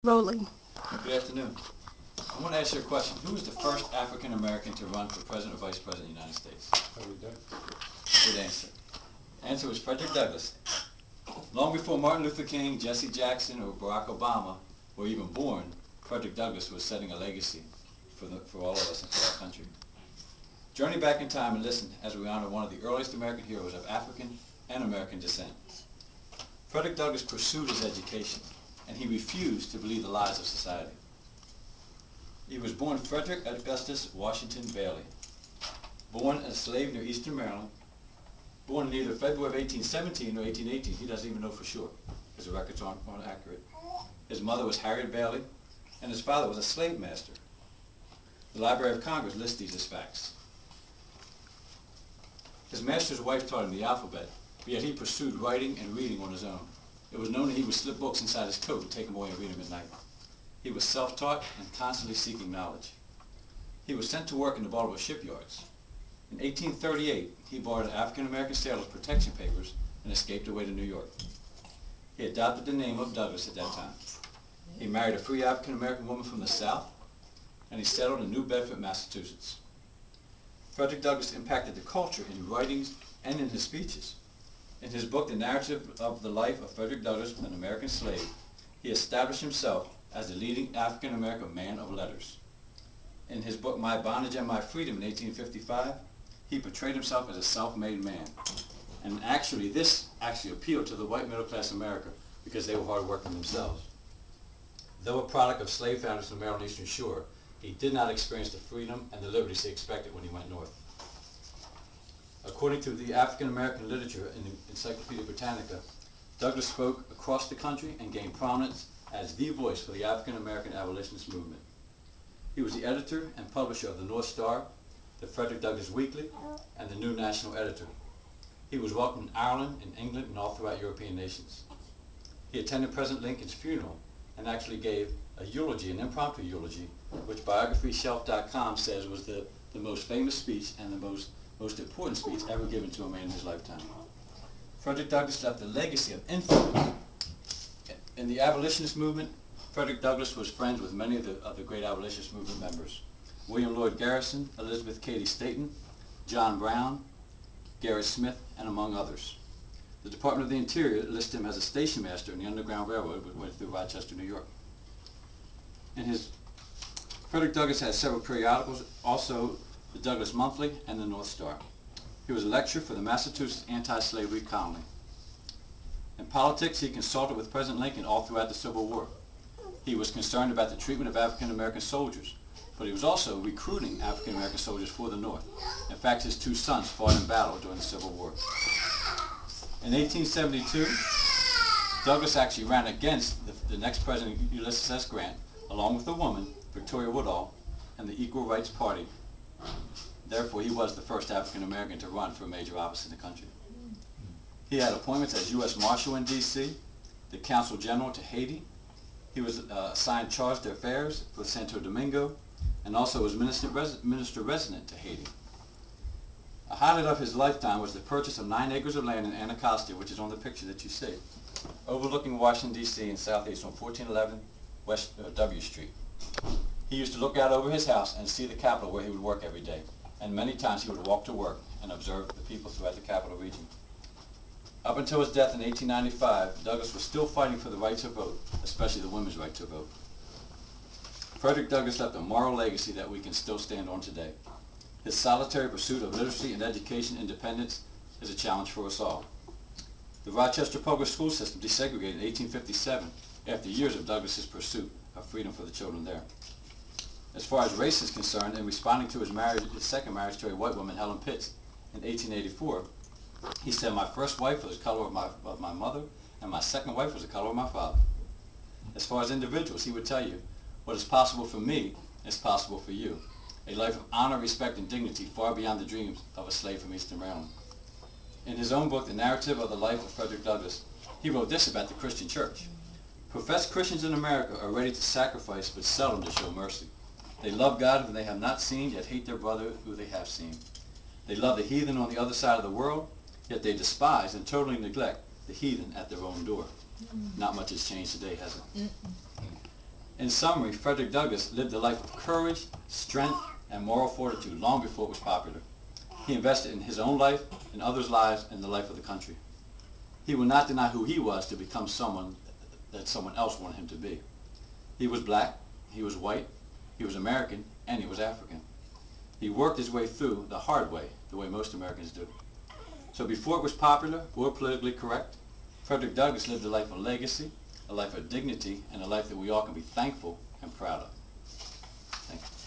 Rolling. Good afternoon. I want to ask you a question. Who was the first African American to run for President or Vice President of the United States? Good answer. The answer was Frederick Douglass. Long before Martin Luther King, Jesse Jackson, or Barack Obama were even born, Frederick Douglass was setting a legacy for all of us and for our country. Journey back in time and listen as we honor one of the earliest American heroes of African and American descent. Frederick Douglass pursued his education, and he refused to believe the lies of society. He was born Frederick Augustus Washington Bailey, born a slave near Eastern Maryland, born in either February of 1817 or 1818. He doesn't even know for sure, because the records aren't accurate. His mother was Harriet Bailey, and his father was a slave master. The Library of Congress lists these as facts. His master's wife taught him the alphabet, but yet he pursued writing and reading on his own. It was known that he would slip books inside his coat and take them away and read them at night. He was self-taught and constantly seeking knowledge. He was sent to work in the Baltimore shipyards. In 1838, he borrowed African-American sailors' protection papers and escaped away to New York. He adopted the name of Douglass at that time. He married a free African-American woman from the South, and he settled in New Bedford, Massachusetts. Frederick Douglass impacted the culture in writings and in his speeches. In his book, The Narrative of the Life of Frederick Douglass, an American Slave, he established himself as the leading African-American man of letters. In his book, My Bondage and My Freedom in 1855, he portrayed himself as a self-made man. And this appealed to the white middle-class America because they were hard working themselves. Though a product of slave founders in the Maryland Eastern Shore, he did not experience the freedom and the liberties he expected when he went north. According to the African American literature in the Encyclopedia Britannica, Douglass spoke across the country and gained prominence as the voice for the African American abolitionist movement. He was the editor and publisher of the North Star, the Frederick Douglass Weekly, and the New National Editor. He was welcomed in Ireland, in England, and all throughout European nations. He attended President Lincoln's funeral and actually gave a eulogy, an impromptu eulogy, which BiographyShelf.com says was the most famous speech and the most important speech ever given to a man in his lifetime. Frederick Douglass left a legacy of influence. In the abolitionist movement, Frederick Douglass was friends with many of the great abolitionist movement members. William Lloyd Garrison, Elizabeth Cady Stanton, John Brown, Garrett Smith, and among others. The Department of the Interior lists him as a station master in the Underground Railroad which went through Rochester, New York. Frederick Douglass had several periodicals, also the Douglass Monthly and the North Star. He was a lecturer for the Massachusetts Anti-Slavery Colony. In politics, he consulted with President Lincoln all throughout the Civil War. He was concerned about the treatment of African-American soldiers, but he was also recruiting African-American soldiers for the North. In fact, his two sons fought in battle during the Civil War. In 1872, Douglass actually ran against the next president, Ulysses S. Grant, along with a woman, Victoria Woodall, and the Equal Rights Party. Therefore, he was the first African-American to run for a major office in the country. He had appointments as U.S. Marshal in D.C., the Consul General to Haiti. He was assigned charge d'affaires for Santo Domingo, and also was minister resident to Haiti. A highlight of his lifetime was the purchase of 9 acres of land in Anacostia, which is on the picture that you see, overlooking Washington, D.C. in Southeast on 1411 West W Street. He used to look out over his house and see the Capitol where he would work every day, and many times he would walk to work and observe the people throughout the Capital region. Up until his death in 1895, Douglass was still fighting for the right to vote, especially the women's right to vote. Frederick Douglass left a moral legacy that we can still stand on today. His solitary pursuit of literacy and education independence is a challenge for us all. The Rochester public school system desegregated in 1857 after years of Douglass's pursuit of freedom for the children there. As far as race is concerned, in responding to his second marriage to a white woman, Helen Pitts, in 1884, he said, "My first wife was the color of my mother, and my second wife was the color of my father." As far as individuals, he would tell you, "What is possible for me is possible for you." A life of honor, respect, and dignity far beyond the dreams of a slave from Eastern Maryland. In his own book, The Narrative of the Life of Frederick Douglass, he wrote this about the Christian church. "Professed Christians in America are ready to sacrifice but seldom to show mercy. They love God whom they have not seen, yet hate their brother who they have seen. They love the heathen on the other side of the world, yet they despise and totally neglect the heathen at their own door." Not much has changed today, has it? In summary, Frederick Douglass lived a life of courage, strength, and moral fortitude long before it was popular. He invested in his own life, in others' lives, and the life of the country. He would not deny who he was to become someone that someone else wanted him to be. He was black, he was white, he was American, and he was African. He worked his way through the hard way, the way most Americans do. So before it was popular or politically correct, Frederick Douglass lived a life of legacy, a life of dignity, and a life that we all can be thankful and proud of. Thank you.